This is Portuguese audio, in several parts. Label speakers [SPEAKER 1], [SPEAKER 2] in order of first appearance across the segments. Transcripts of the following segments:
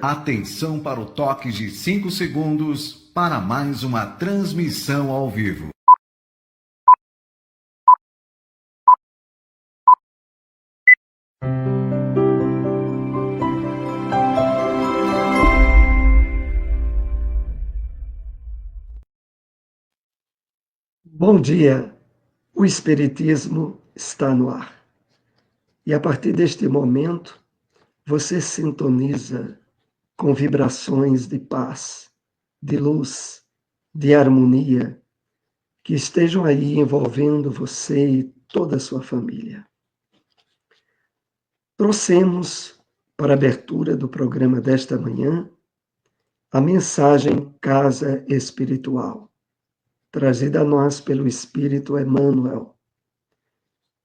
[SPEAKER 1] Atenção para o toque de 5 segundos para mais uma transmissão ao vivo.
[SPEAKER 2] Bom dia, o Espiritismo está no ar. E a partir deste momento, você sintoniza com vibrações de paz, de luz, de harmonia, que estejam aí envolvendo você e toda a sua família. Trouxemos para a abertura do programa desta manhã a mensagem Casa Espiritual, trazida a nós pelo Espírito Emmanuel,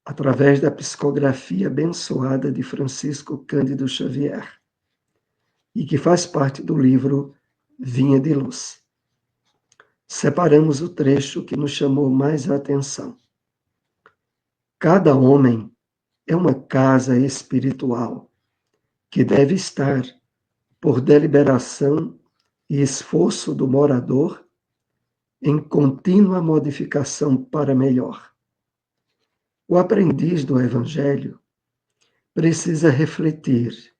[SPEAKER 2] através da psicografia abençoada de Francisco Cândido Xavier, e que faz parte do livro Vinha de Luz. Separamos o trecho que nos chamou mais a atenção. Cada homem é uma casa espiritual que deve estar, por deliberação e esforço do morador, em contínua modificação para melhor. O aprendiz do Evangelho precisa refletir,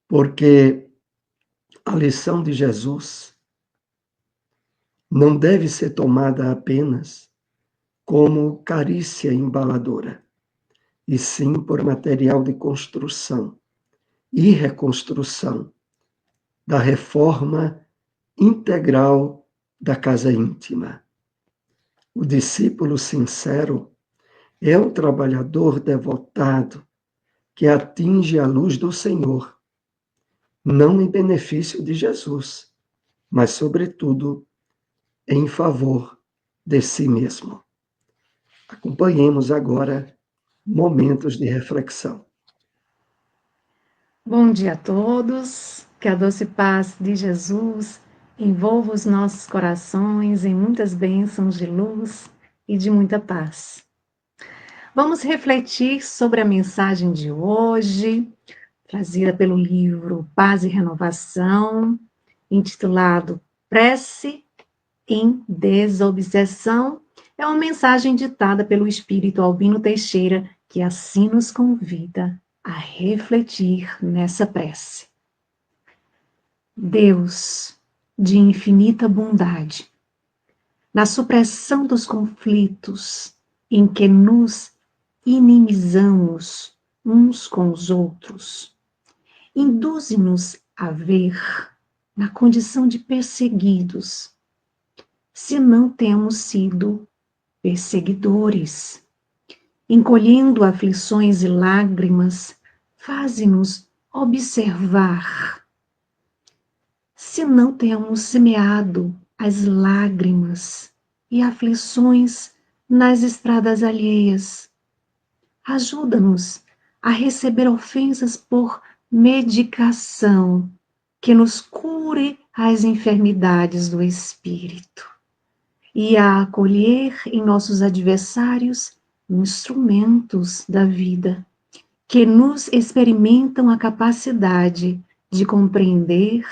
[SPEAKER 2] porque a lição de Jesus não deve ser tomada apenas como carícia embaladora, e sim por material de construção e reconstrução da reforma integral da casa íntima. O discípulo sincero é o trabalhador devotado que atinge a luz do Senhor, não em benefício de Jesus, mas, sobretudo, em favor de si mesmo. Acompanhemos agora momentos de reflexão.
[SPEAKER 3] Bom dia a todos, que a doce paz de Jesus envolva os nossos corações em muitas bênçãos de luz e de muita paz. Vamos refletir sobre a mensagem de hoje, trazida pelo livro Paz e Renovação, intitulado Prece em Desobsessão. É uma mensagem ditada pelo Espírito Albino Teixeira, que assim nos convida a refletir nessa prece. Deus, de infinita bondade, na supressão dos conflitos em que nos inimizamos uns com os outros, induze-nos a ver, na condição de perseguidos, se não temos sido perseguidores. Encolhendo aflições e lágrimas, faze-nos observar se não temos semeado as lágrimas e aflições nas estradas alheias. Ajuda-nos a receber ofensas por medicação que nos cure as enfermidades do espírito e a acolher em nossos adversários instrumentos da vida, que nos experimentam a capacidade de compreender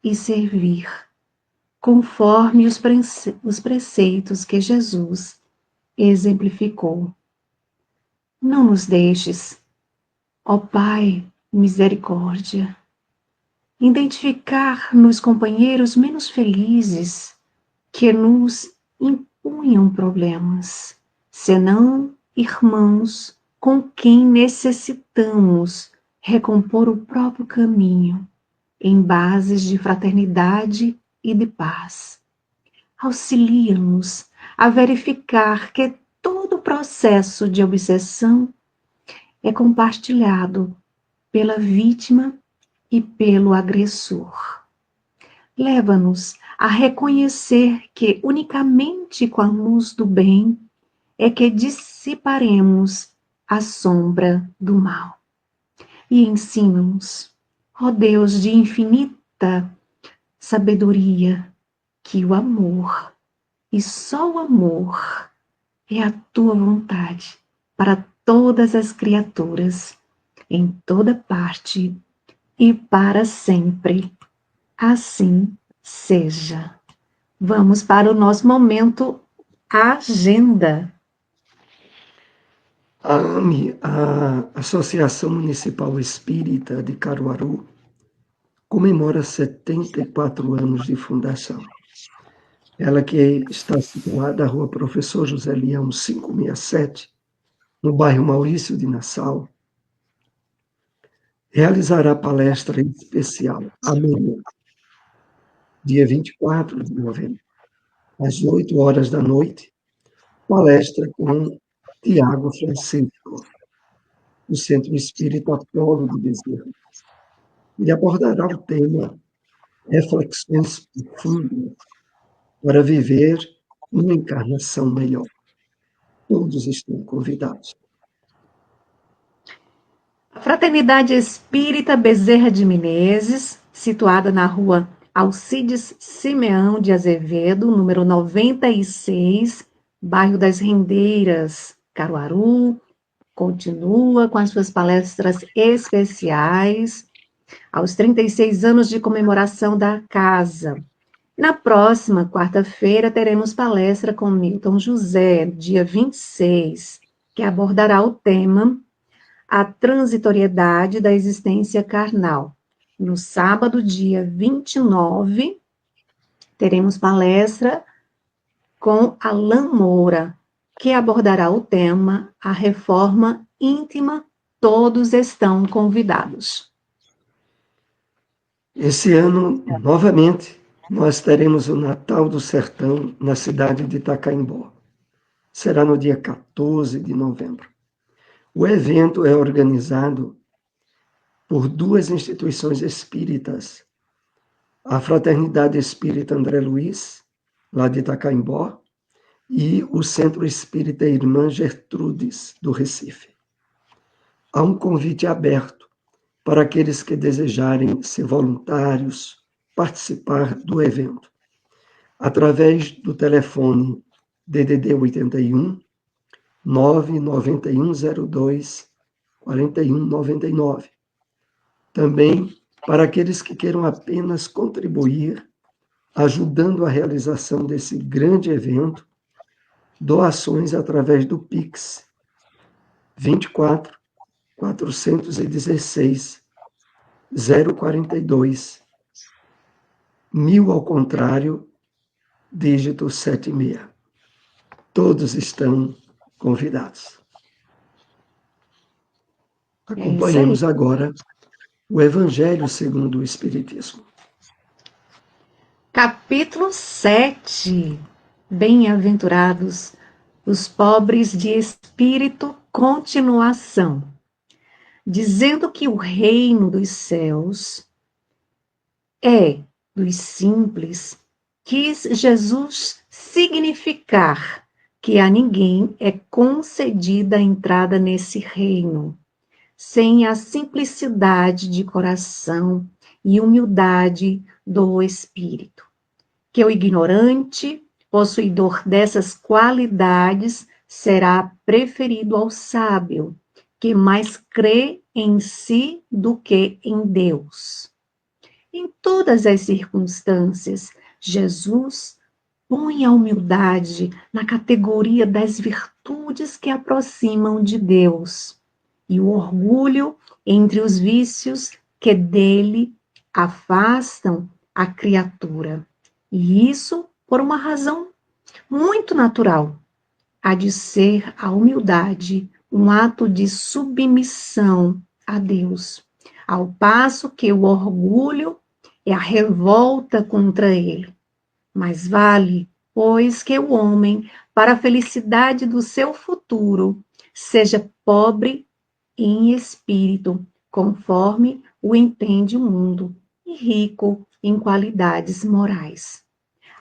[SPEAKER 3] e servir, conforme os preceitos que Jesus exemplificou. Não nos deixes, ó Pai, misericórdia, identificar nos companheiros menos felizes que nos impunham problemas, senão irmãos com quem necessitamos recompor o próprio caminho, em bases de fraternidade e de paz. Auxilia-nos a verificar que todo o processo de obsessão é compartilhado pela vítima e pelo agressor. Leva-nos a reconhecer que unicamente com a luz do bem é que dissiparemos a sombra do mal. E ensina-nos, ó Deus de infinita sabedoria, que o amor, e só o amor, é a tua vontade para todas as criaturas, em toda parte e para sempre. Assim seja. Vamos para o nosso momento agenda.
[SPEAKER 2] A AME, a Associação Municipal Espírita de Caruaru, comemora 74 anos de fundação. Ela que está situada na Rua Professor José Leão, 567, no bairro Maurício de Nassau, realizará palestra especial amanhã, dia 24 de novembro, às 8 horas da noite, palestra com Tiago Francisco, do Centro Espírita Apolo de Bezerra. Ele abordará o tema Reflexões Profundas para Viver uma Encarnação Melhor. Todos estão convidados.
[SPEAKER 3] A Fraternidade Espírita Bezerra de Menezes, situada na rua Alcides Simeão de Azevedo, número 96, bairro das Rendeiras, Caruaru, continua com as suas palestras especiais aos 36 anos de comemoração da casa. Na próxima quarta-feira teremos palestra com Milton José, dia 26, que abordará o tema A Transitoriedade da Existência Carnal. No sábado, dia 29, teremos palestra com Alain Moura, que abordará o tema A Reforma Íntima. Todos estão convidados.
[SPEAKER 2] Esse ano, novamente, nós teremos o Natal do Sertão na cidade de Itacaimbó. Será no dia 14 de novembro. O evento é organizado por duas instituições espíritas, a Fraternidade Espírita André Luiz, lá de Itacaimbó, e o Centro Espírita Irmã Gertrudes, do Recife. Há um convite aberto para aqueles que desejarem ser voluntários, participar do evento, através do telefone DDD 81 99102 4199. Também para aqueles que queiram apenas contribuir, ajudando a realização desse grande evento, doações através do Pix 24 416 042 1000 ao contrário, dígito 76. Todos estão convidados. Acompanhemos agora o Evangelho segundo o Espiritismo.
[SPEAKER 3] Capítulo 7. Bem-aventurados os pobres de espírito, continuação. Dizendo que o reino dos céus é dos simples, quis Jesus significar que a ninguém é concedida a entrada nesse reino, sem a simplicidade de coração e humildade do espírito. Que o ignorante, possuidor dessas qualidades, será preferido ao sábio, que mais crê em si do que em Deus. Em todas as circunstâncias, Jesus põe a humildade na categoria das virtudes que aproximam de Deus e o orgulho entre os vícios que dele afastam a criatura. E isso por uma razão muito natural, a de ser a humildade um ato de submissão a Deus, ao passo que o orgulho é a revolta contra ele. Mas vale, pois, que o homem, para a felicidade do seu futuro, seja pobre em espírito, conforme o entende o mundo, e rico em qualidades morais.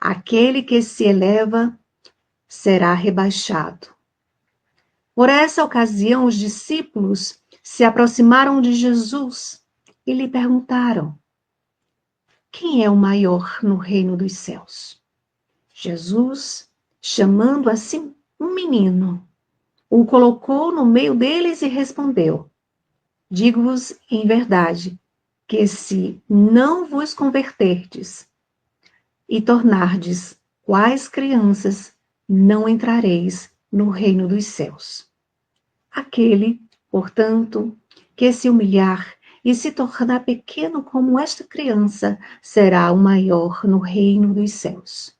[SPEAKER 3] Aquele que se eleva será rebaixado. Por essa ocasião, os discípulos se aproximaram de Jesus e lhe perguntaram: quem é o maior no reino dos céus? Jesus, chamando assim um menino, o colocou no meio deles e respondeu: digo-vos em verdade, que se não vos converterdes e tornardes quais crianças, não entrareis no reino dos céus. Aquele, portanto, que se humilhar e se tornar pequeno como esta criança, será o maior no reino dos céus.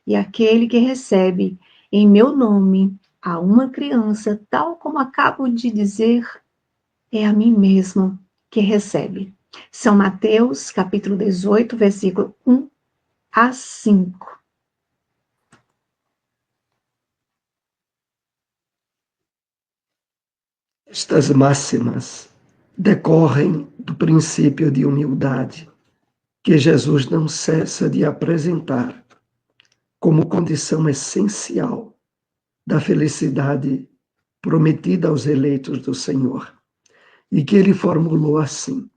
[SPEAKER 3] E aquele que recebe em meu nome a uma criança, tal como acabo de dizer, é a mim mesmo que recebe. São Mateus, capítulo 18, versículo 1 a 5.
[SPEAKER 2] Estas máximas decorrem do princípio de humildade que Jesus não cessa de apresentar como condição essencial da felicidade prometida aos eleitos do Senhor, e que ele formulou assim: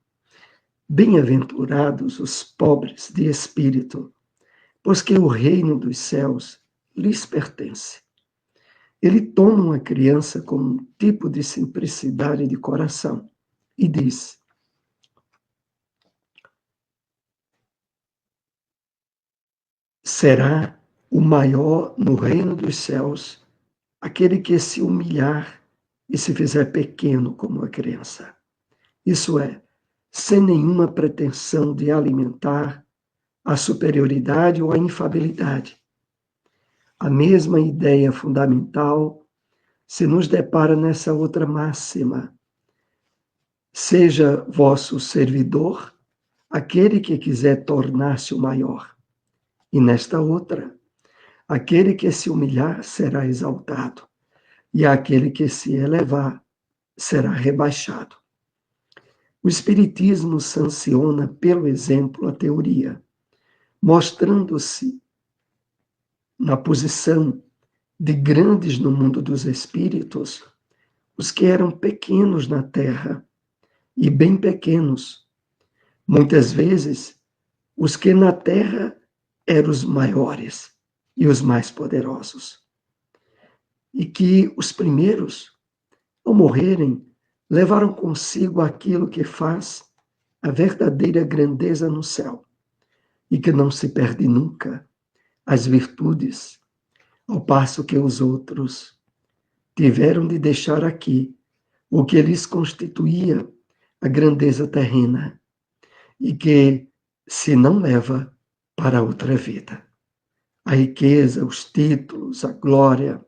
[SPEAKER 2] bem-aventurados os pobres de espírito, pois que o reino dos céus lhes pertence. Ele toma uma criança como um tipo de simplicidade de coração e diz: será o maior no reino dos céus aquele que se humilhar e se fizer pequeno como a criança. Isso é, sem nenhuma pretensão de alimentar a superioridade ou a infabilidade. A mesma ideia fundamental se nos depara nessa outra máxima: seja vosso servidor aquele que quiser tornar-se o maior. E nesta outra, aquele que se humilhar será exaltado, e aquele que se elevar será rebaixado. O Espiritismo sanciona pelo exemplo a teoria, mostrando-se na posição de grandes no mundo dos espíritos os que eram pequenos na terra, e bem pequenos. Muitas vezes, os que na terra eram os maiores e os mais poderosos. E que os primeiros, ao morrerem, levaram consigo aquilo que faz a verdadeira grandeza no céu, e que não se perde nunca, as virtudes, ao passo que os outros tiveram de deixar aqui o que lhes constituía a grandeza terrena, e que se não leva para outra vida. A riqueza, os títulos, a glória,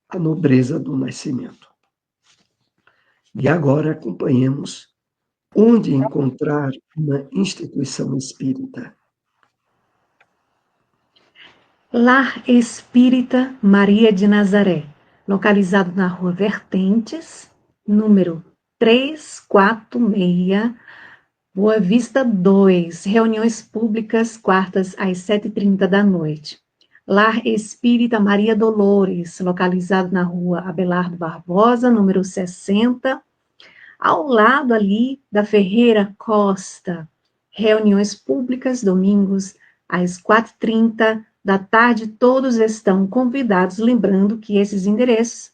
[SPEAKER 2] a nobreza do nascimento. E agora acompanhemos onde encontrar uma instituição espírita.
[SPEAKER 3] Lar Espírita Maria de Nazaré, localizado na Rua Vertentes, número 346, Boa Vista 2, reuniões públicas, quartas às 7h30 da noite. Lar Espírita Maria Dolores, localizado na Rua Abelardo Barbosa, número 60, ao lado ali da Ferreira Costa. Reuniões públicas, domingos, às 4h30 da tarde, todos estão convidados, lembrando que esses endereços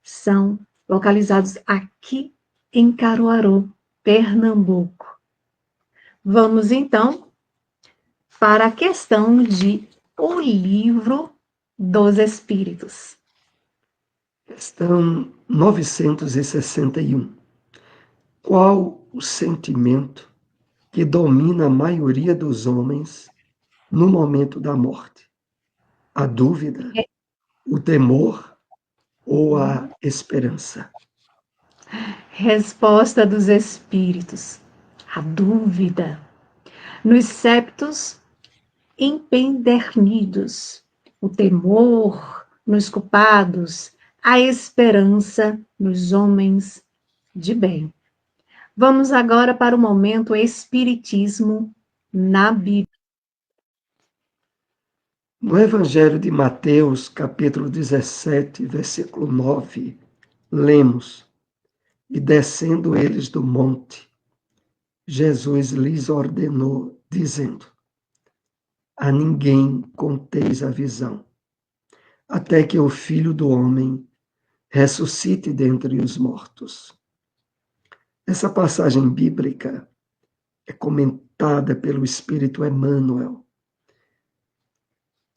[SPEAKER 3] são localizados aqui em Caruaru, Pernambuco. Vamos, então, para a questão de O Livro dos Espíritos.
[SPEAKER 2] Questão 961. Qual o sentimento que domina a maioria dos homens no momento da morte? A dúvida, o temor ou a esperança?
[SPEAKER 3] Resposta dos Espíritos: a dúvida. Nos septos empedernidos, o temor nos culpados, a esperança nos homens de bem. Vamos agora para o momento Espiritismo na Bíblia.
[SPEAKER 2] No Evangelho de Mateus, capítulo 17, versículo 9, lemos: E descendo eles do monte, Jesus lhes ordenou, dizendo: a ninguém conteis a visão, até que o Filho do Homem ressuscite dentre os mortos. Essa passagem bíblica é comentada pelo Espírito Emmanuel.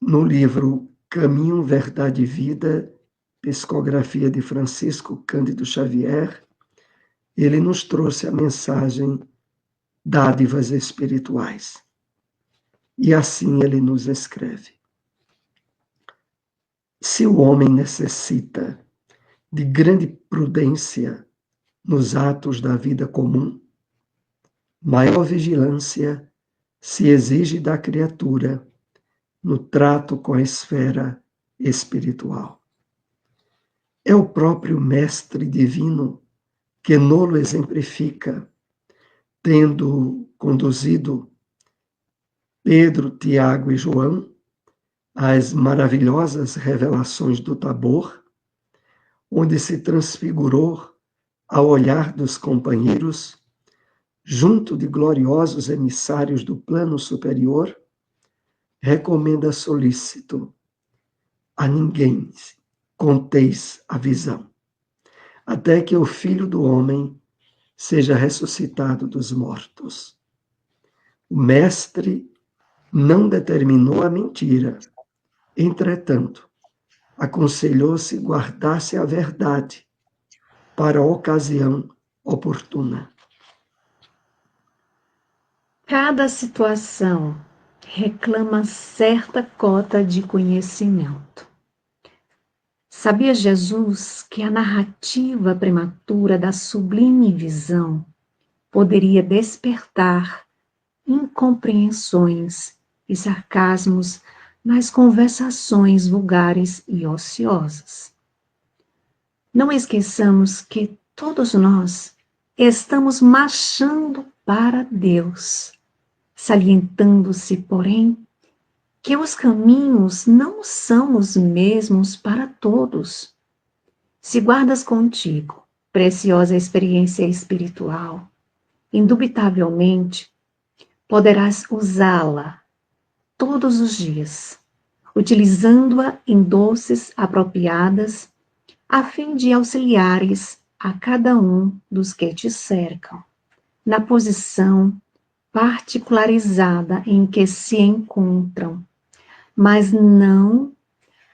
[SPEAKER 2] No livro Caminho, Verdade e Vida, psicografia de Francisco Cândido Xavier, ele nos trouxe a mensagem dádivas espirituais. E assim ele nos escreve: se o homem necessita de grande prudência nos atos da vida comum, maior vigilância se exige da criatura no trato com a esfera espiritual. É o próprio Mestre Divino que nolo exemplifica, tendo conduzido Pedro, Tiago e João às maravilhosas revelações do Tabor, onde se transfigurou ao olhar dos companheiros, junto de gloriosos emissários do plano superior, recomenda solícito: a ninguém conteis a visão, até que o Filho do Homem seja ressuscitado dos mortos. O Mestre não determinou a mentira, entretanto, aconselhou-se guardasse a verdade para a ocasião oportuna.
[SPEAKER 3] Cada situação reclama certa cota de conhecimento. Sabia Jesus que a narrativa prematura da sublime visão poderia despertar incompreensões e sarcasmos nas conversações vulgares e ociosas? Não esqueçamos que todos nós estamos marchando para Deus, salientando-se, porém, que os caminhos não são os mesmos para todos. Se guardas contigo preciosa experiência espiritual, indubitavelmente poderás usá-la todos os dias, utilizando-a em doses apropriadas, a fim de auxiliares a cada um dos que te cercam, na posição particularizada em que se encontram, mas não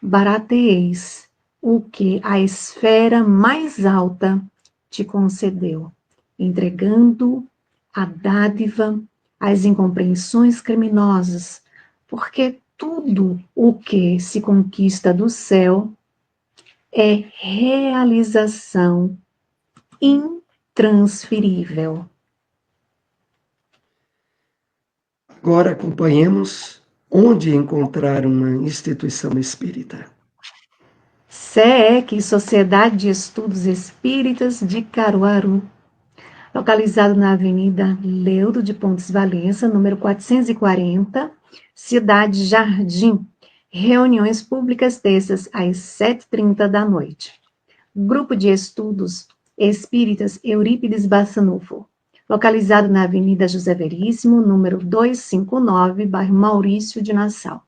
[SPEAKER 3] barateeis o que a esfera mais alta te concedeu, entregando a dádiva às incompreensões criminosas, porque tudo o que se conquista do céu é realização intransferível.
[SPEAKER 2] Agora acompanhemos onde encontrar uma instituição espírita.
[SPEAKER 3] SEEC, Sociedade de Estudos Espíritas de Caruaru, localizado na Avenida Leudo de Pontes Valença, número 440, Cidade Jardim. Reuniões públicas terças às 7h30 da noite. Grupo de Estudos Espíritas Eurípides Bassanufo, localizado na Avenida José Veríssimo, número 259, bairro Maurício de Nassau,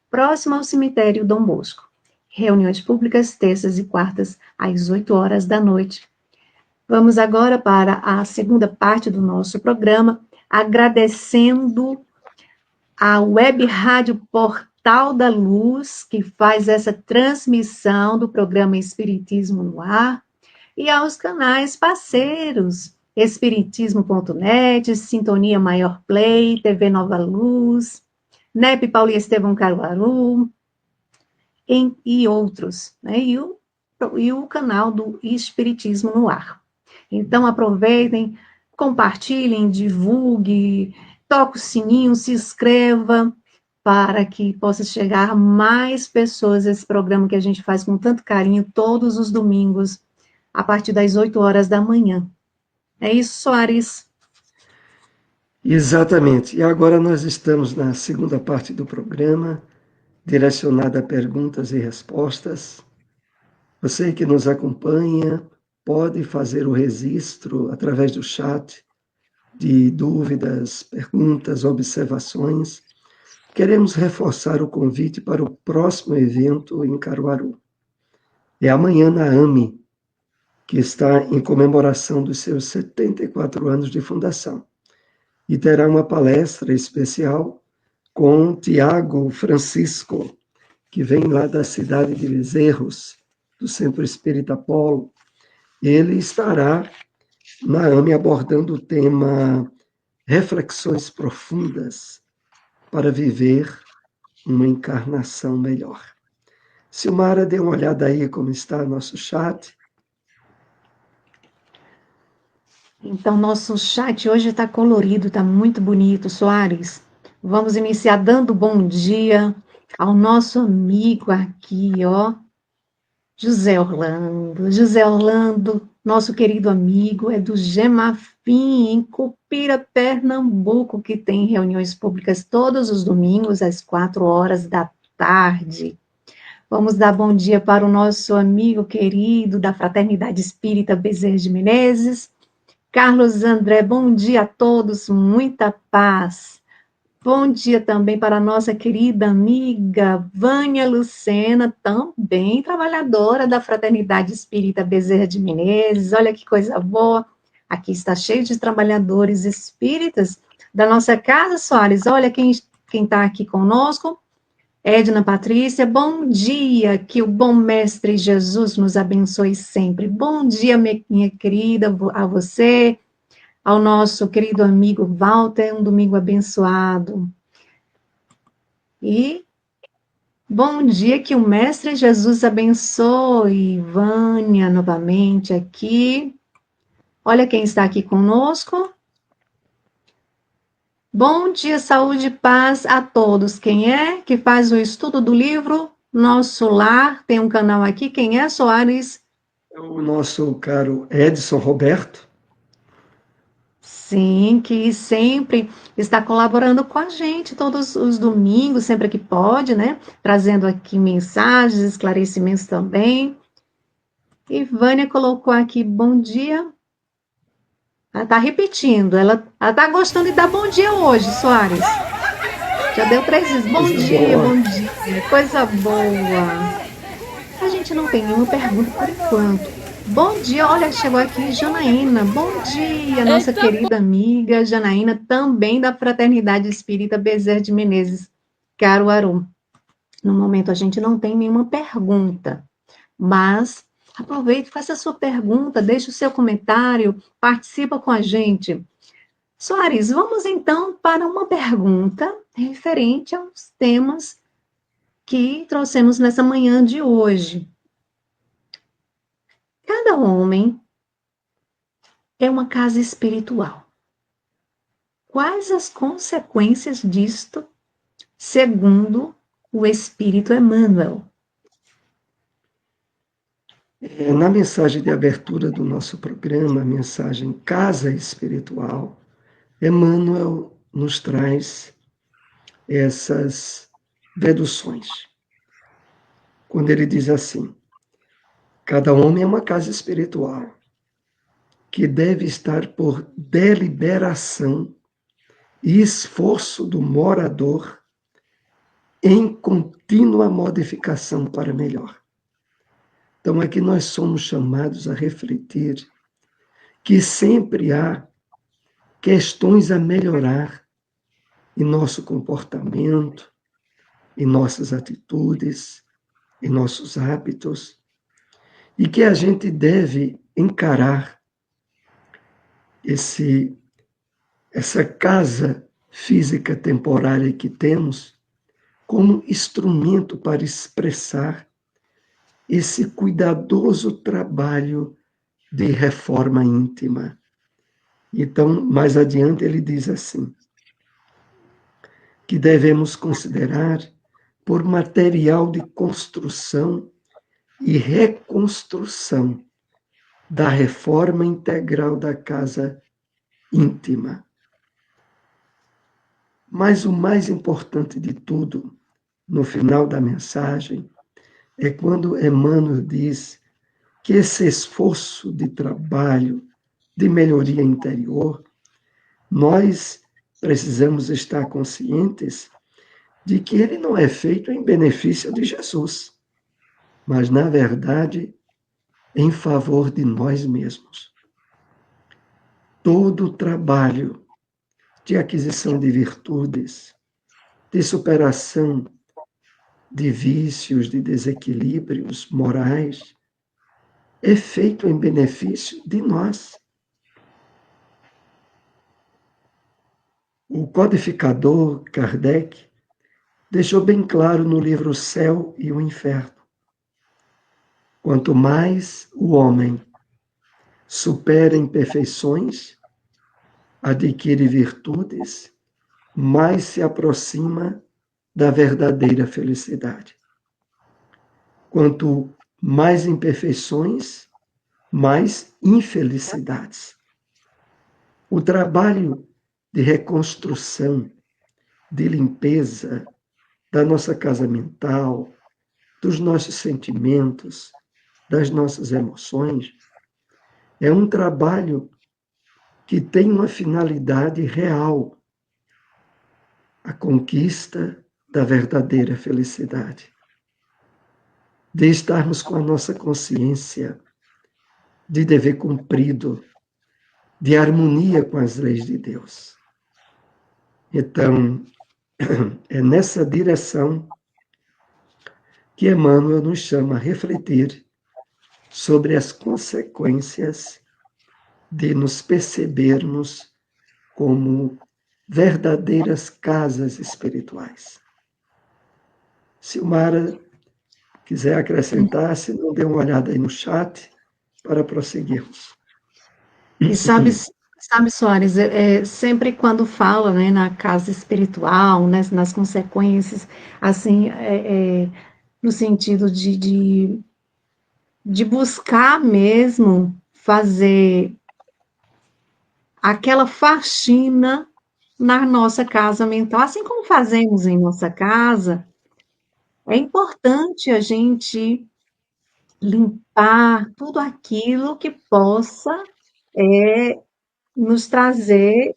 [SPEAKER 3] próximo ao cemitério Dom Bosco. Reuniões públicas terças e quartas às 8h da noite. Vamos agora para a segunda parte do nosso programa, agradecendo a Web Rádio Portal da Luz, que faz essa transmissão do programa Espiritismo no Ar, e aos canais parceiros, Espiritismo.net, Sintonia Maior Play, TV Nova Luz, NEP Paulo e Estevão Caruaru, e outros, né? E o canal do Espiritismo no Ar. Então, aproveitem, compartilhem, divulguem, toque o sininho, se inscreva, para que possa chegar a mais pessoas esse programa que a gente faz com tanto carinho todos os domingos, a partir das 8h da manhã. É isso, Soares?
[SPEAKER 2] Exatamente. E agora nós estamos na segunda parte do programa, direcionada a perguntas e respostas. Você que nos acompanha pode fazer o registro através do chat de dúvidas, perguntas, observações. Queremos reforçar o convite para o próximo evento em Caruaru. É amanhã na AME, que está em comemoração dos seus 74 anos de fundação. e terá uma palestra especial com Tiago Francisco, que vem lá da cidade de Bezerros, do Centro Espírita Polo. Ele estará na AME abordando o tema Reflexões Profundas para Viver uma Encarnação Melhor. Silmara, dê uma olhada aí como está nosso chat.
[SPEAKER 3] Então, nosso chat hoje está colorido, está muito bonito, Soares. Vamos iniciar dando bom dia ao nosso amigo aqui, ó, José Orlando. José Orlando, nosso querido amigo, é do Gemafim, em Cupira, Pernambuco, que tem reuniões públicas todos os domingos, às 4 horas da tarde. Vamos dar bom dia para o nosso amigo querido da Fraternidade Espírita Bezerra de Menezes, Carlos André. Bom dia a todos, muita paz. Bom dia também para a nossa querida amiga Vânia Lucena, também trabalhadora da Fraternidade Espírita Bezerra de Menezes. Olha que coisa boa. Aqui está cheio de trabalhadores espíritas da nossa casa, Soares. Olha quem está aqui conosco. Edna Patrícia, bom dia, que o bom Mestre Jesus nos abençoe sempre. Bom dia, minha querida, a você, ao nosso querido amigo Walter, um domingo abençoado. E bom dia, que o Mestre Jesus abençoe. Vânia, novamente aqui. Olha quem está aqui conosco. Bom dia, saúde e paz a todos. Quem é que faz o estudo do livro Nosso Lar? Tem um canal aqui. Quem é, Soares?
[SPEAKER 2] O nosso caro Edson Roberto.
[SPEAKER 3] Sim, que sempre está colaborando com a gente todos os domingos, sempre que pode, né? Trazendo aqui mensagens, esclarecimentos também. E Vânia colocou aqui, bom dia. Ela está repetindo, ela está gostando de dar bom dia hoje, Soares. Já deu 3 vezes. Bom dia, coisa boa. A gente não tem nenhuma pergunta por enquanto. Bom dia, olha, chegou aqui Janaína. Bom dia, nossa querida amiga Janaína, também da Fraternidade Espírita Bezerra de Menezes, Caruaru. No momento a gente não tem nenhuma pergunta, mas aproveite, faça a sua pergunta, deixe o seu comentário, participa com a gente. Soares, vamos então para uma pergunta referente aos temas que trouxemos nessa manhã de hoje. Cada homem é uma casa espiritual. Quais as consequências disto, segundo o Espírito Emmanuel?
[SPEAKER 2] Na mensagem de abertura do nosso programa, a mensagem Casa Espiritual, Emmanuel nos traz essas deduções. Quando ele diz assim: cada homem é uma casa espiritual que deve estar por deliberação e esforço do morador em contínua modificação para melhor. Então, aqui nós somos chamados a refletir que sempre há questões a melhorar em nosso comportamento, em nossas atitudes, em nossos hábitos, e que a gente deve encarar essa casa física temporária que temos como instrumento para expressar esse cuidadoso trabalho de reforma íntima. Então, mais adiante, ele diz assim, que devemos considerar por material de construção e reconstrução da reforma integral da casa íntima. Mas o mais importante de tudo, no final da mensagem, é quando Emmanuel diz que esse esforço de trabalho, de melhoria interior, nós precisamos estar conscientes de que ele não é feito em benefício de Jesus, mas, na verdade, em favor de nós mesmos. Todo o trabalho, de aquisição de virtudes, de superação de vícios, de desequilíbrios morais, é feito em benefício de nós. O codificador Kardec deixou bem claro no livro O Céu e o Inferno: quanto mais o homem supera imperfeições, adquire virtudes, mais se aproxima da verdadeira felicidade. Quanto mais imperfeições, mais infelicidades. O trabalho de reconstrução, de limpeza da nossa casa mental, dos nossos sentimentos, das nossas emoções, é um trabalho que tem uma finalidade real: a conquista da verdadeira felicidade, de estarmos com a nossa consciência de dever cumprido, de harmonia com as leis de Deus. Então, é nessa direção que Emmanuel nos chama a refletir sobre as consequências de nos percebermos como verdadeiras casas espirituais. Silmara quiser acrescentar, se não, dê uma olhada aí no chat para prosseguirmos.
[SPEAKER 3] E sabe, Soares, sempre quando fala, né, na casa espiritual, né, nas consequências, assim, no sentido de buscar mesmo fazer aquela faxina na nossa casa mental, assim como fazemos em nossa casa, é importante a gente limpar tudo aquilo que possa nos trazer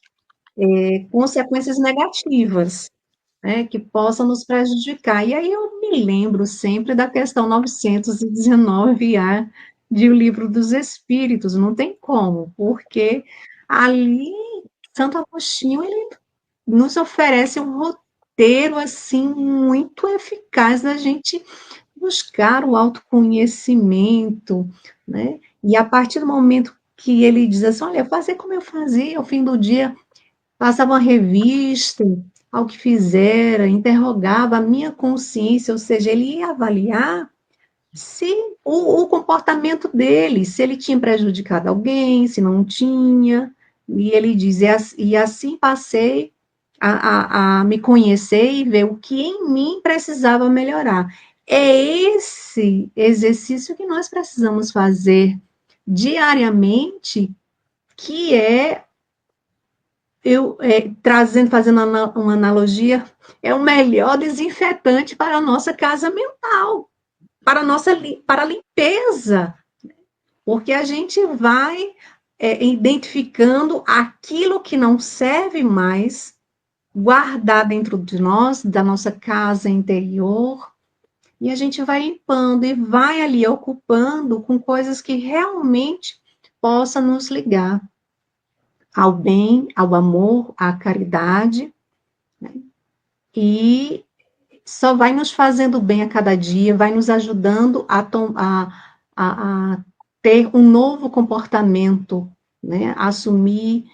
[SPEAKER 3] consequências negativas, né, que possam nos prejudicar. E aí eu me lembro sempre da questão 919A de O Livro dos Espíritos, não tem como, porque ali Santo Agostinho ele nos oferece um roteiro assim muito eficaz da gente buscar o autoconhecimento, né? E a partir do momento que ele diz assim, olha, fazer como eu fazia ao fim do dia, passava uma revista ao que fizera, interrogava a minha consciência, ou seja, ele ia avaliar se o comportamento dele, se ele tinha prejudicado alguém, se não tinha, e ele diz, e assim passei a me conhecer e ver o que em mim precisava melhorar. É esse exercício que nós precisamos fazer diariamente, que é fazendo uma analogia, é o melhor desinfetante para a nossa casa mental, para a limpeza, porque a gente vai identificando aquilo que não serve mais, guardar dentro de nós, da nossa casa interior, e a gente vai limpando e vai ali ocupando com coisas que realmente possam nos ligar ao bem, ao amor, à caridade, né? E só vai nos fazendo bem a cada dia, vai nos ajudando a ter um novo comportamento, né? Assumir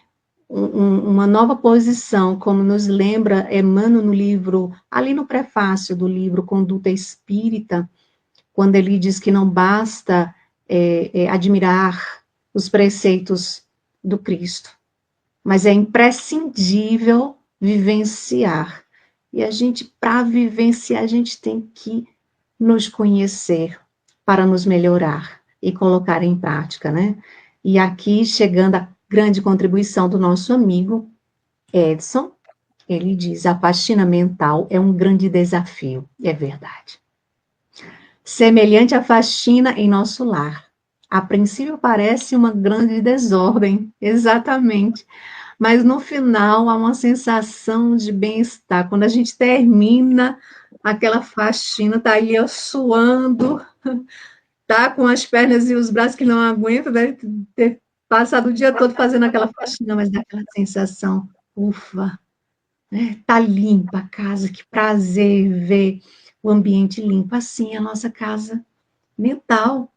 [SPEAKER 3] uma nova posição, como nos lembra Emmanuel no livro, ali no prefácio do livro Conduta Espírita, quando ele diz que não basta admirar os preceitos do Cristo, mas é imprescindível vivenciar. E a gente, para vivenciar, a gente tem que nos conhecer para nos melhorar e colocar em prática, né? E aqui, chegando a grande contribuição do nosso amigo Edson, ele diz, a faxina mental é um grande desafio, é verdade. Semelhante à faxina em nosso lar. A princípio parece uma grande desordem, exatamente, mas no final há uma sensação de bem-estar. Quando a gente termina aquela faxina, tá ali ó, suando, tá com as pernas e os braços que não aguentam, deve ter passado o dia todo fazendo aquela faxina, mas dá aquela sensação ufa, né? Tá limpa a casa, que prazer ver o ambiente limpo. Assim, a nossa casa mental,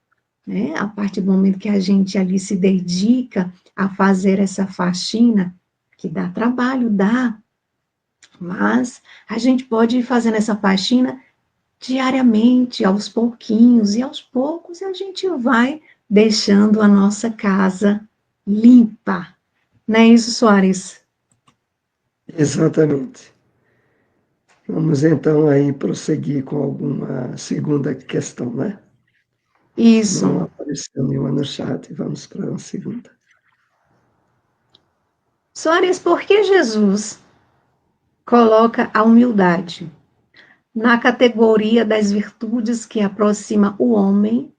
[SPEAKER 3] né? A partir do momento que a gente ali se dedica a fazer essa faxina, que dá trabalho, dá, mas a gente pode ir fazendo essa faxina diariamente, aos pouquinhos, e aos poucos a gente vai deixando a nossa casa limpa. Não é isso, Soares?
[SPEAKER 2] Exatamente. Vamos então aí prosseguir com alguma segunda questão, né? Não
[SPEAKER 3] Isso.
[SPEAKER 2] apareceu nenhuma no chat, vamos para a segunda.
[SPEAKER 3] Soares, por que Jesus coloca a humildade na categoria das virtudes que aproxima o homem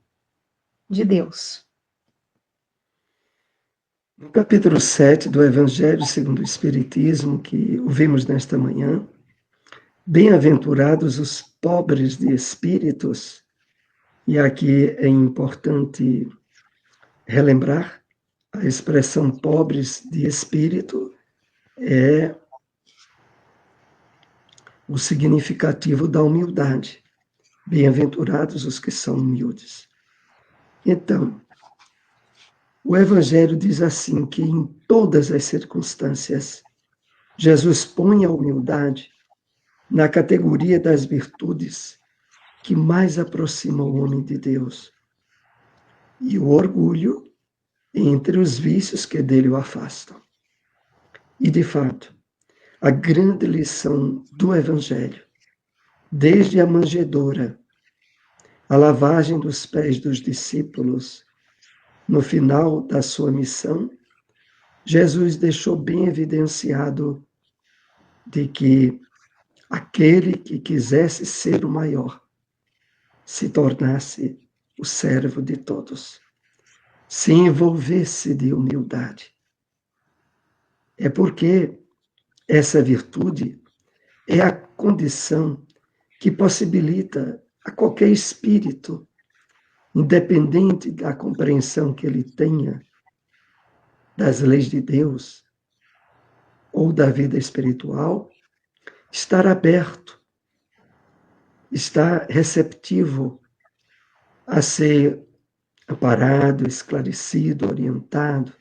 [SPEAKER 3] de Deus?
[SPEAKER 2] No capítulo 7 do Evangelho segundo o Espiritismo, que ouvimos nesta manhã, bem-aventurados os pobres de espíritos, e aqui é importante relembrar, a expressão pobres de espírito é o significativo da humildade. Bem-aventurados os que são humildes. Então, o Evangelho diz assim que em todas as circunstâncias, Jesus põe a humildade na categoria das virtudes que mais aproximam o homem de Deus, e o orgulho entre os vícios que dele o afastam. E, de fato, a grande lição do Evangelho, desde a manjedoura, a lavagem dos pés dos discípulos, no final da sua missão, Jesus deixou bem evidenciado de que aquele que quisesse ser o maior se tornasse o servo de todos, se envolvesse de humildade. É porque essa virtude é a condição que possibilita a qualquer espírito, independente da compreensão que ele tenha das leis de Deus ou da vida espiritual, estar aberto, estar receptivo a ser amparado, esclarecido, orientado,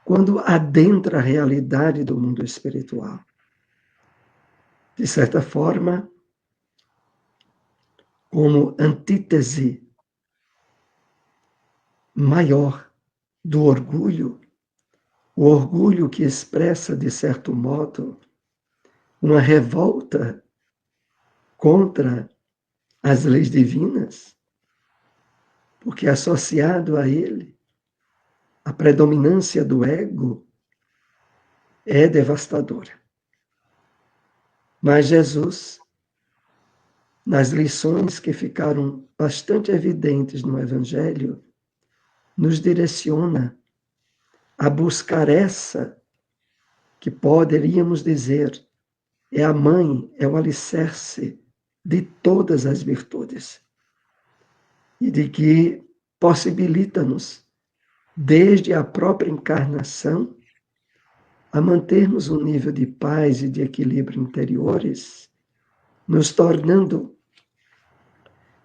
[SPEAKER 2] quando adentra a realidade do mundo espiritual. De certa forma, como antítese maior do orgulho, o orgulho que expressa, de certo modo, uma revolta contra as leis divinas, porque associado a ele, a predominância do ego é devastadora. Mas Jesus, nas lições que ficaram bastante evidentes no Evangelho, nos direciona a buscar essa que poderíamos dizer é a mãe, é o alicerce de todas as virtudes e de que possibilita-nos, desde a própria encarnação, a mantermos um nível de paz e de equilíbrio interiores, nos tornando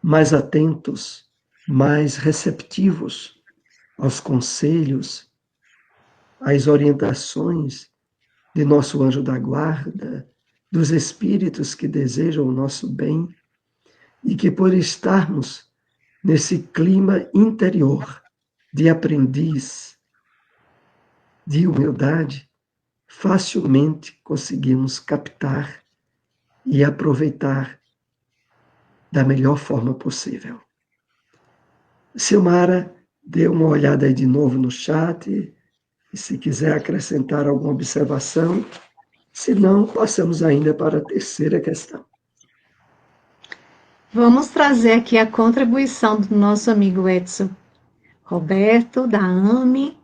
[SPEAKER 2] mais atentos, mais receptivos aos conselhos, às orientações de nosso anjo da guarda, dos espíritos que desejam o nosso bem e que, por estarmos nesse clima interior de aprendiz, de humildade, facilmente conseguimos captar e aproveitar da melhor forma possível. Silmara, dê uma olhada aí de novo no chat, e se quiser acrescentar alguma observação, se não, passamos ainda para a terceira questão.
[SPEAKER 3] Vamos trazer aqui a contribuição do nosso amigo Edson Roberto, da AME.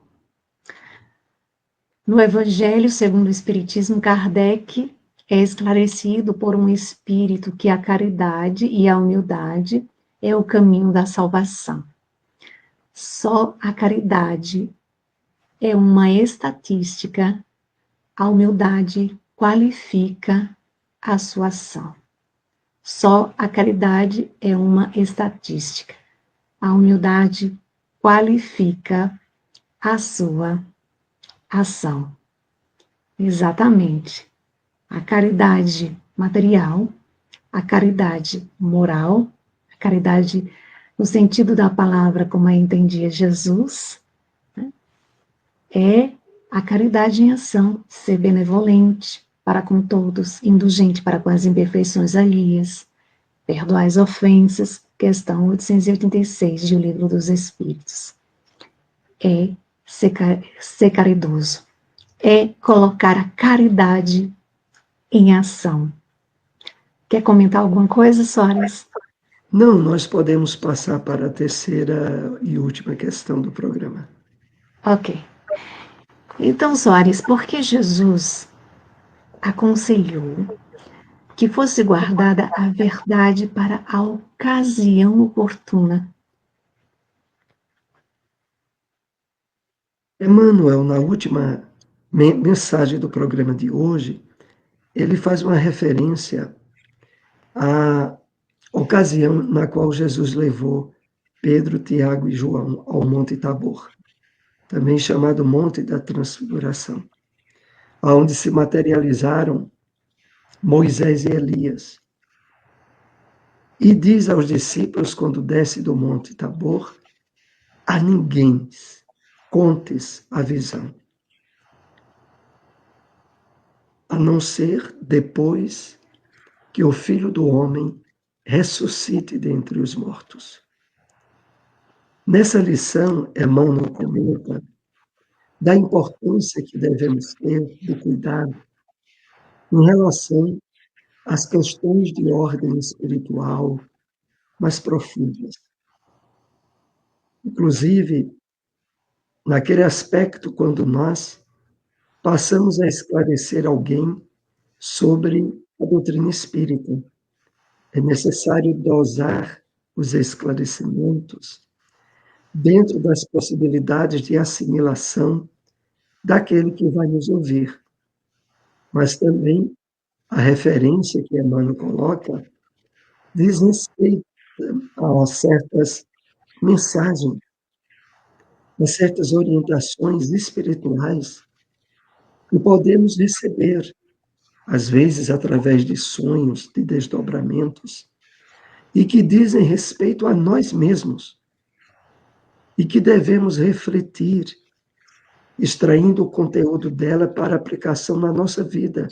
[SPEAKER 3] No Evangelho segundo o Espiritismo, Kardec é esclarecido por um espírito que a caridade e a humildade é o caminho da salvação. Só a caridade é uma estatística a humildade qualifica a sua ação. Só a caridade é uma estatística. A humildade qualifica a sua ação. Exatamente. A caridade material, a caridade moral, a caridade no sentido da palavra como a entendia Jesus, né, é a caridade em ação, ser benevolente para com todos, indulgente para com as imperfeições alheias, perdoar as ofensas, questão 886 de O Livro dos Espíritos. É ser caridoso, é colocar a caridade em ação. Quer comentar alguma coisa, Soares?
[SPEAKER 2] Não, nós podemos passar para a terceira e última questão do programa.
[SPEAKER 3] Ok. Então, Soares, por que Jesus aconselhou que fosse guardada a verdade para a ocasião oportuna?
[SPEAKER 2] Emmanuel, na última mensagem do programa de hoje, ele faz uma referência à ocasião na qual Jesus levou Pedro, Tiago e João ao Monte Tabor, também chamado Monte da Transfiguração, onde se materializaram Moisés e Elias. E diz aos discípulos, quando desce do Monte Tabor, a ninguém contes a visão, a não ser depois que o Filho do Homem ressuscite dentre os mortos. Nessa lição, Emmanuel comenta da importância que devemos ter de cuidado em relação às questões de ordem espiritual mais profundas. Inclusive, naquele aspecto, quando nós passamos a esclarecer alguém sobre a doutrina espírita, é necessário dosar os esclarecimentos dentro das possibilidades de assimilação daquele que vai nos ouvir. Mas também a referência que Emmanuel coloca diz respeito a certas mensagens, a certas orientações espirituais que podemos receber, às vezes através de sonhos, de desdobramentos, e que dizem respeito a nós mesmos, e que devemos refletir, extraindo o conteúdo dela para aplicação na nossa vida,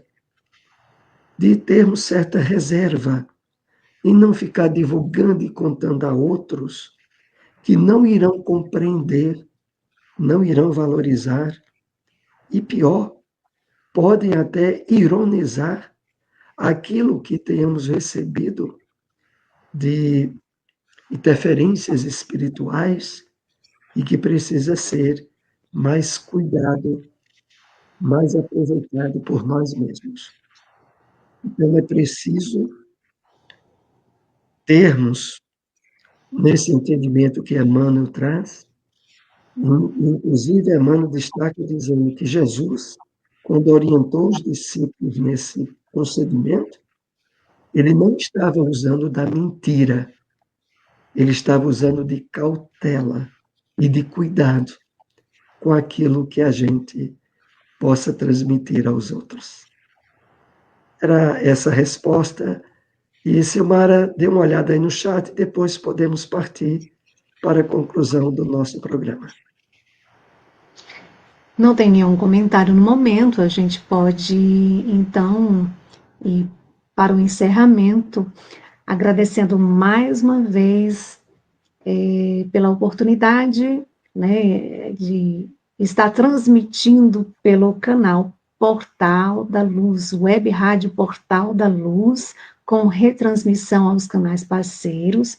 [SPEAKER 2] de termos certa reserva e não ficar divulgando e contando a outros que não irão compreender, não irão valorizar e, pior, podem até ironizar aquilo que tenhamos recebido de interferências espirituais e que precisa ser mais cuidado, mais aproveitado por nós mesmos. Então, é preciso termos, nesse entendimento que Emmanuel traz, inclusive Emmanuel destaca dizendo que Jesus, quando orientou os discípulos nesse procedimento, ele não estava usando da mentira, ele estava usando de cautela e de cuidado com aquilo que a gente possa transmitir aos outros. Era essa a resposta. E, Silmara, dê uma olhada aí no chat e depois podemos partir para a conclusão do nosso programa.
[SPEAKER 3] Não tem nenhum comentário no momento, a gente pode, então, ir para o encerramento, agradecendo mais uma vez pela oportunidade, né, de estar transmitindo pelo canal Portal da Luz, Web Rádio Portal da Luz, com retransmissão aos canais parceiros.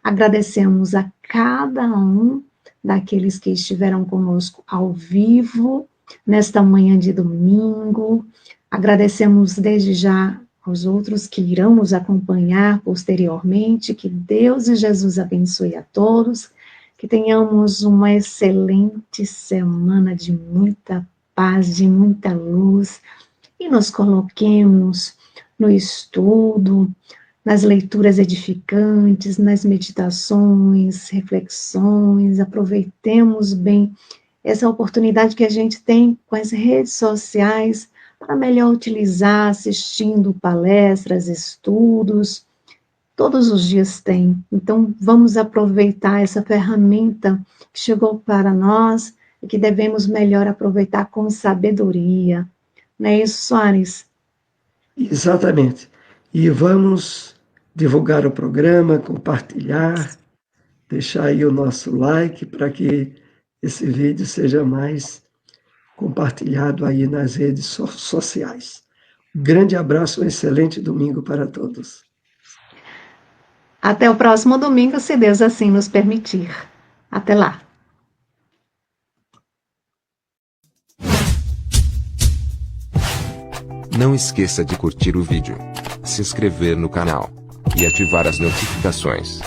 [SPEAKER 3] Agradecemos a cada um daqueles que estiveram conosco ao vivo, nesta manhã de domingo. Agradecemos desde já aos outros que irão nos acompanhar posteriormente. Que Deus e Jesus abençoe a todos, que tenhamos uma excelente semana de muita paz, de muita luz, e nos coloquemos no estudo, nas leituras edificantes, nas meditações, reflexões, aproveitemos bem essa oportunidade que a gente tem com as redes sociais para melhor utilizar, assistindo palestras, estudos, todos os dias tem. Então, vamos aproveitar essa ferramenta que chegou para nós e que devemos melhor aproveitar com sabedoria. Não é isso, Soares?
[SPEAKER 2] Exatamente. E vamos divulgar o programa, compartilhar, deixar aí o nosso like para que esse vídeo seja mais compartilhado aí nas redes sociais. Um grande abraço, um excelente domingo para todos.
[SPEAKER 3] Até o próximo domingo, se Deus assim nos permitir. Até lá.
[SPEAKER 4] Não esqueça de curtir o vídeo, se inscrever no canal e ativar as notificações.